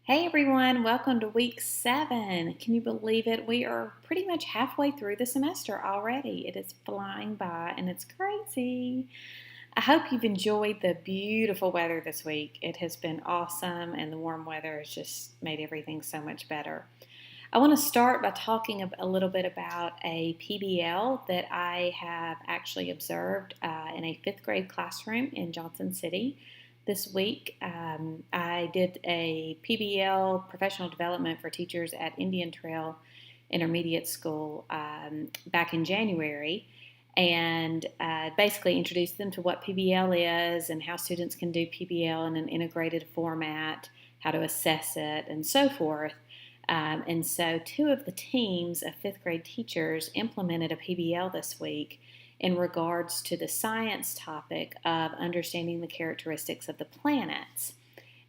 Hey everyone, welcome to week 7. Can you believe it? We are pretty much halfway through the semester already. It is flying by and it's crazy. I hope you've enjoyed the beautiful weather this week. It has been awesome and the warm weather has just made everything so much better. I want to start by talking a little bit about a PBL that I have actually observed in a 5th grade classroom in Johnson City this week. I did a PBL, professional development for teachers at Indian Trail Intermediate School back in January, and basically introduced them to what PBL is and how students can do PBL in an integrated format, how to assess it, and so forth. And so 2 of the teams of 5th grade teachers implemented a PBL this week in regards to the science topic of understanding the characteristics of the planets.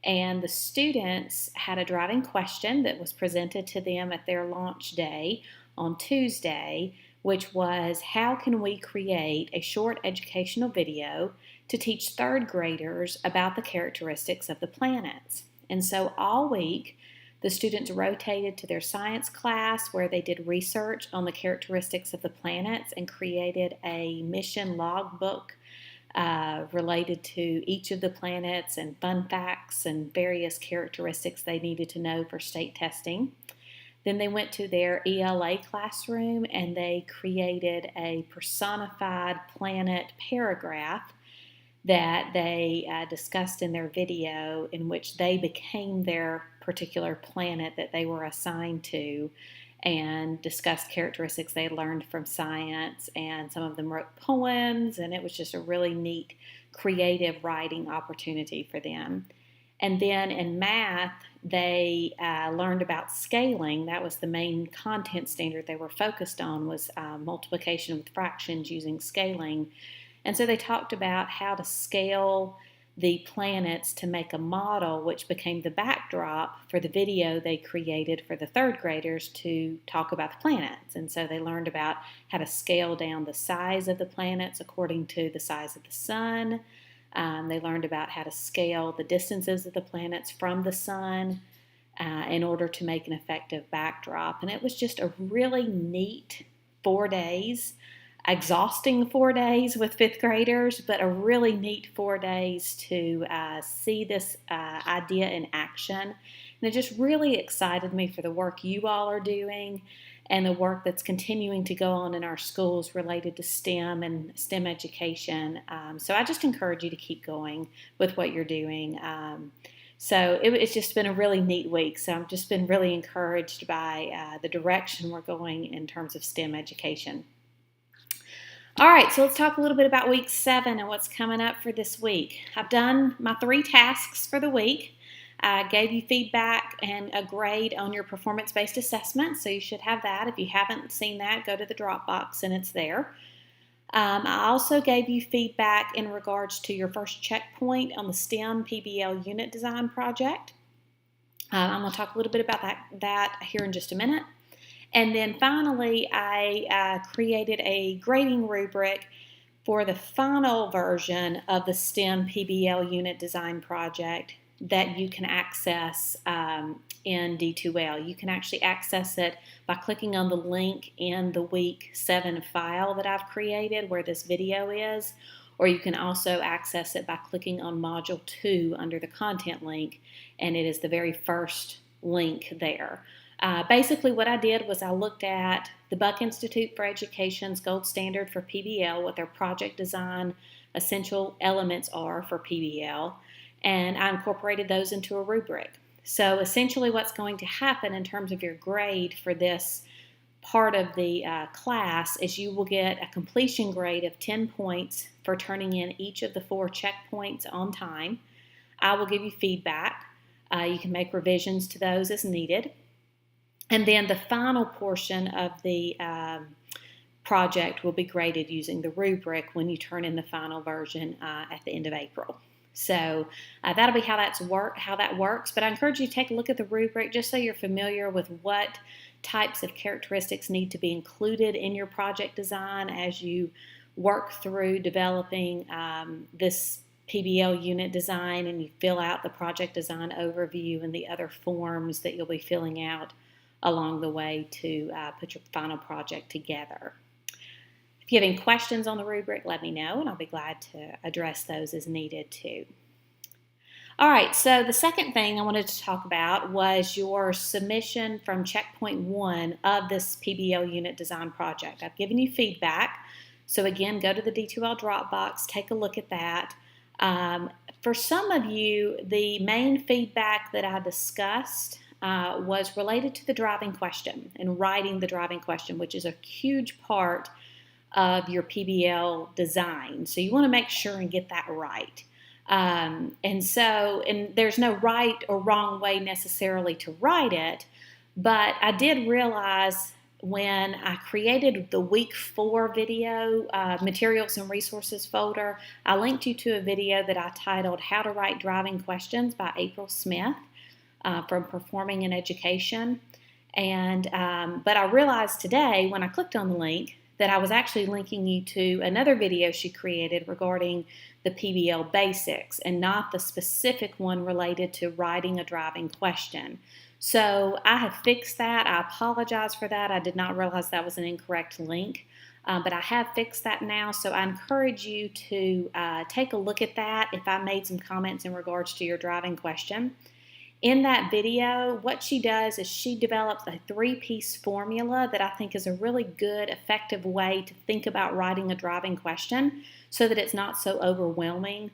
And the students had a driving question that was presented to them at their launch day on Tuesday, which was, how can we create a short educational video to teach 3rd graders about the characteristics of the planets? And so all week, the students rotated to their science class where they did research on the characteristics of the planets and created a mission logbook related to each of the planets and fun facts and various characteristics they needed to know for state testing. Then they went to their ELA classroom and they created a personified planet paragraph that they discussed in their video, in which they became their particular planet that they were assigned to, and discussed characteristics they learned from science, and some of them wrote poems, and it was just a really neat creative writing opportunity for them. And then in math, they learned about scaling. That was the main content standard they were focused on, was multiplication with fractions using scaling. And so they talked about how to scale the planets to make a model, which became the backdrop for the video they created for the 3rd graders to talk about the planets. And so they learned about how to scale down the size of the planets according to the size of the sun. They learned about how to scale the distances of the planets from the sun in order to make an effective backdrop. And it was just a really neat 4 days. Exhausting 4 days with 5th graders, but a really neat 4 days to see this idea in action. And it just really excited me for the work you all are doing and the work that's continuing to go on in our schools related to STEM and STEM education. So I just encourage you to keep going with what you're doing. So it's just been a really neat week. So I've just been really encouraged by the direction we're going in terms of STEM education. All right, so let's talk a little bit about week 7 and what's coming up for this week. I've done my 3 tasks for the week. I gave you feedback and a grade on your performance-based assessment, so you should have that. If you haven't seen that, go to the Dropbox and it's there. I also gave you feedback in regards to your first checkpoint on the STEM PBL unit design project. I'm going to talk a little bit about that here in just a minute. And then finally, I created a grading rubric for the final version of the STEM PBL unit design project that you can access in D2L. You can actually access it by clicking on the link in the week 7 file that I've created where this video is, or you can also access it by clicking on Module 2 under the content link, and it is the very first link there. Basically what I did was I looked at the Buck Institute for Education's gold standard for PBL, what their project design essential elements are for PBL, and I incorporated those into a rubric. So essentially what's going to happen in terms of your grade for this part of the class is you will get a completion grade of 10 points for turning in each of the 4 checkpoints on time. I will give you feedback. You can make revisions to those as needed. And then the final portion of the project will be graded using the rubric when you turn in the final version at the end of April. So that'll be how that works. But I encourage you to take a look at the rubric just so you're familiar with what types of characteristics need to be included in your project design as you work through developing this PBL unit design, and you fill out the project design overview and the other forms that you'll be filling out along the way to put your final project together. If you have any questions on the rubric, let me know, and I'll be glad to address those as needed too. All right, so the second thing I wanted to talk about was your submission from checkpoint 1 of this PBL unit design project. I've given you feedback, so again, go to the D2L Dropbox, take a look at that. For some of you, the main feedback that I discussed was related to the driving question and writing the driving question, which is a huge part of your PBL design. So you want to make sure and get that right. And there's no right or wrong way necessarily to write it, but I did realize when I created the week 4 video materials and resources folder, I linked you to a video that I titled How to Write Driving Questions by April Smith from Performing in Education. But I realized today when I clicked on the link that I was actually linking you to another video she created regarding the PBL basics and not the specific one related to writing a driving question. So I have fixed that. I apologize for that. I did not realize that was an incorrect link, but I have fixed that now. So I encourage you to take a look at that if I made some comments in regards to your driving question. In that video, what she does is she develops a 3-piece formula that I think is a really good, effective way to think about writing a driving question so that it's not so overwhelming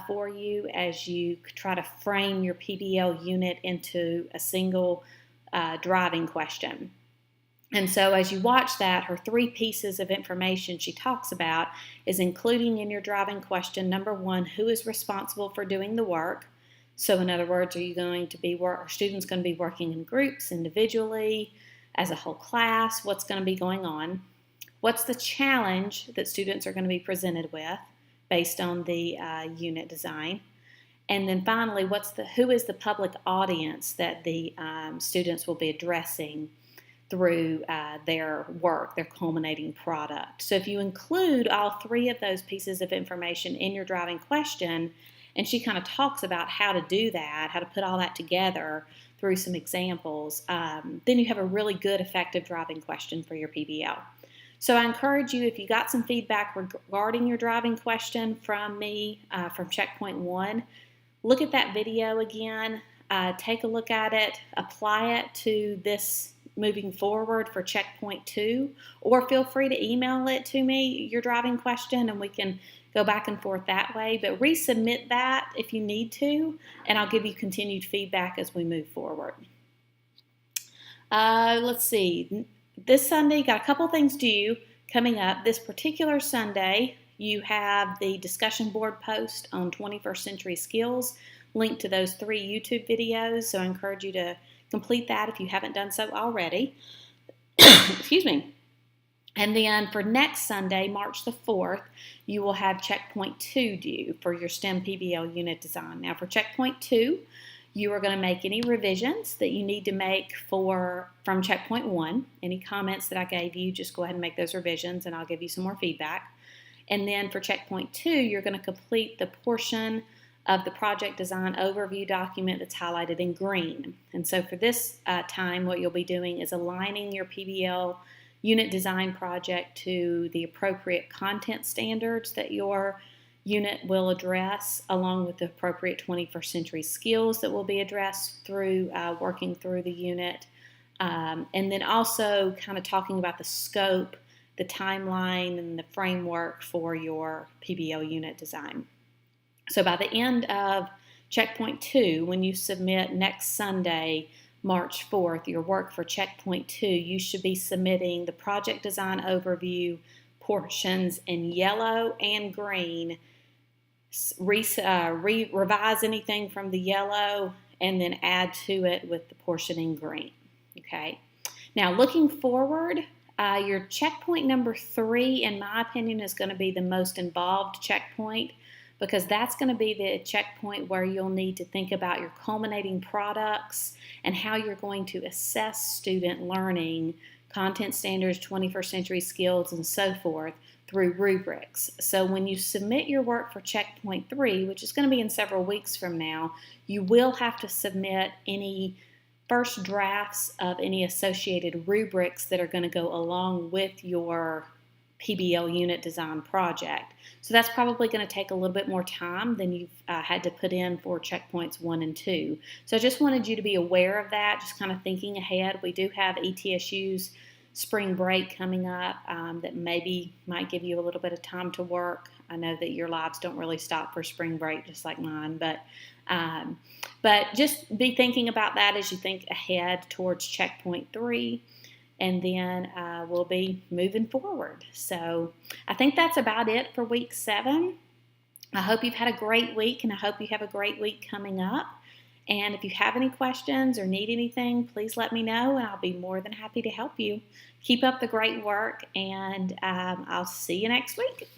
for you as you try to frame your PBL unit into a single driving question. And so as you watch that, her 3 pieces of information she talks about is including in your driving question, number 1, who is responsible for doing the work? So in other words, are students going to be working in groups, individually, as a whole class? What's going to be going on? What's the challenge that students are going to be presented with based on the unit design? And then finally, who is the public audience that the students will be addressing through their work, their culminating product? So if you include all 3 of those pieces of information in your driving question, and she kind of talks about how to do that, how to put all that together through some examples, then you have a really good, effective driving question for your PBL. So I encourage you, if you got some feedback regarding your driving question from me, from checkpoint 1, look at that video again, take a look at it, apply it to this moving forward for checkpoint 2, or feel free to email it to me, your driving question, and we can go back and forth that way, but resubmit that if you need to, and I'll give you continued feedback as we move forward. Let's see. This Sunday, got a couple things due coming up. This particular Sunday, you have the discussion board post on 21st century skills linked to those 3 YouTube videos, so I encourage you to complete that if you haven't done so already. Excuse me. And then for next Sunday, March the 4th, you will have checkpoint 2 due for your STEM PBL unit design. Now for checkpoint 2, you are going to make any revisions that you need to make from checkpoint 1. Any comments that I gave you, just go ahead and make those revisions and I'll give you some more feedback. And then for checkpoint 2, you're going to complete the portion of the project design overview document that's highlighted in green. And so for this time, what you'll be doing is aligning your PBL unit design project to the appropriate content standards that your unit will address, along with the appropriate 21st century skills that will be addressed through working through the unit. And then also kind of talking about the scope, the timeline, and the framework for your PBL unit design. So by the end of checkpoint 2, when you submit next Sunday, March 4th, your work for checkpoint 2, you should be submitting the project design overview portions in yellow and green. Revise anything from the yellow and then add to it with the portion in green. Okay. Now looking forward, your checkpoint number 3, in my opinion, is going to be the most involved checkpoint, because that's going to be the checkpoint where you'll need to think about your culminating products and how you're going to assess student learning, content standards, 21st century skills, and so forth through rubrics. So when you submit your work for checkpoint 3, which is going to be in several weeks from now, you will have to submit any first drafts of any associated rubrics that are going to go along with your PBL unit design project. So that's probably going to take a little bit more time than you've had to put in for checkpoints 1 and 2. So I just wanted you to be aware of that, just kind of thinking ahead. We do have ETSU's spring break coming up that maybe might give you a little bit of time to work. I know that your lives don't really stop for spring break just like mine, but just be thinking about that as you think ahead towards checkpoint 3, and then we'll be moving forward. So I think that's about it for week 7. I hope you've had a great week, and I hope you have a great week coming up. And if you have any questions or need anything, please let me know, and I'll be more than happy to help you. Keep up the great work, and I'll see you next week.